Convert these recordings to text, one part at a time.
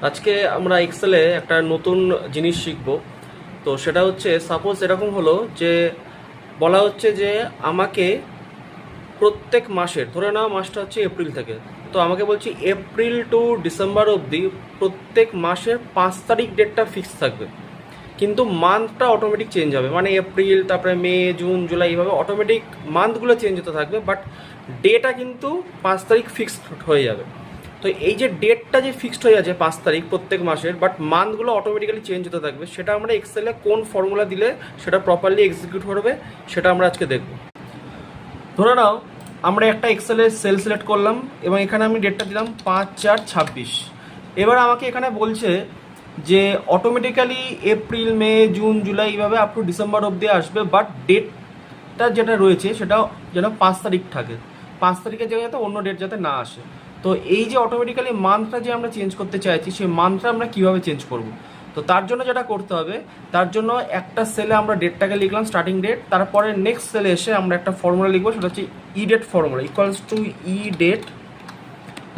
আজকে আমরা এক্সেলে একটা নতুন জিনিস শিখব। তো সেটা হচ্ছে সাপোজ এরকম হলো যে বলা হচ্ছে যে আমাকে প্রত্যেক মাসের, ধরে নাও মাসটা হচ্ছে এপ্রিল থেকে, তো আমাকে বলছি এপ্রিল টু ডিসেম্বর অবধি প্রত্যেক মাসের 5 তারিখ ডেটটা ফিক্স থাকবে, কিন্তু মান্থটা অটোমেটিক চেঞ্জ হবে। মানে এপ্রিল, তারপরে মে, জুন, জুলাই, এইভাবে অটোমেটিক মান্থগুলো চেঞ্জ হতে থাকবে, বাট ডেটা কিন্তু 5 তারিখ ফিক্সড হয়ে যাবে। তো এই যে ডেটটা যে ফিক্সড হয়ে আছে 5 তারিখ প্রত্যেক মাসের, বাট মান্থগুলো অটোমেটিক্যালি চেঞ্জ হতে থাকবে, সেটা আমরা এক্সেলে কোন ফর্মুলা দিলে সেটা প্রপারলি এক্সিকিউট করবে সেটা আমরা আজকে দেখব। ধরে নাও আমরা একটা এক্সেলের সেল সিলেক্ট করলাম এবং এখানে আমি ডেটটা দিলাম 5/4/26। এবার আমাকে এখানে বলছে যে অটোমেটিক্যালি এপ্রিল, মে, জুন, জুলাই এইভাবে আপ টু ডিসেম্বর অবধি আসবে, বাট ডেটটা যেটা রয়েছে সেটা যেন 5 তারিখ থাকে, 5 তারিখের জায়গায় যাতে অন্য ডেট যাতে না আসে। তো এই যে অটোমেটিক্যালি মান্থটা যে আমরা চেঞ্জ করতে চাইছি, সেই মান্থটা আমরা কীভাবে চেঞ্জ করব? তো তার জন্য যেটা করতে হবে, তার জন্য একটা সেলে আমরা ডেটটাকে লিখলাম স্টার্টিং ডেট, তারপরে নেক্সট সেলে এসে আমরা একটা ফর্মুলা লিখবো, সেটা হচ্ছে E date formula equals to E date.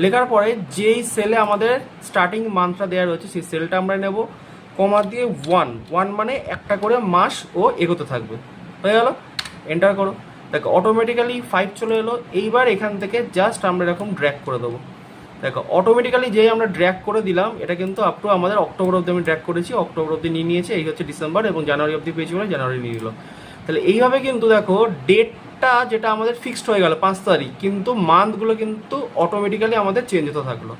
লেখার পরে যেই সেলে আমাদের স্টার্টিং মান্থটা দেওয়া রয়েছে সেই সেলটা আমরা নেব, কমা দিয়ে ওয়ান ওয়ান মানে একটা করে মাস ও এগোতে থাকবে। হয়ে গেল, এন্টার করো। দেখো অটোমেটিক্যালি 5 চলে এলো। এইবার এখান থেকে জাস্ট আমরা এরকম ড্র্যাগ করে দেবো। দেখো অটোমেটিক্যালি যেই আমরা ড্র্যাগ করে দিলাম, এটা কিন্তু আপ টু আমাদের অক্টোবর অবধি আমি ড্র্যাগ করেছি, অক্টোবর অবধি নিয়ে নিয়েছে। এই হচ্ছে ডিসেম্বর, এবং জানুয়ারি অবধি পেয়েছি বলে জানুয়ারি নিয়ে নিল। তাহলে এইভাবে কিন্তু দেখো ডেটটা যেটা আমাদের ফিক্সড হয়ে গেল 5 তারিখ, কিন্তু মান্থগুলো কিন্তু অটোমেটিক্যালি আমাদের চেঞ্জ হতে থাকলো।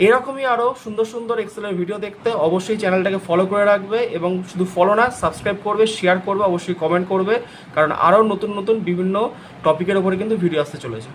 এরকমই আরও সুন্দর সুন্দর এক্সেলের ভিডিও দেখতে অবশ্যই চ্যানেলটাকে ফলো করে রাখবে, এবং শুধু ফলো না, সাবস্ক্রাইব করবে, শেয়ার করবে, অবশ্যই কমেন্ট করবে, কারণ আরও নতুন নতুন বিভিন্ন টপিকের উপরে কিন্তু ভিডিও আসতে চলেছে।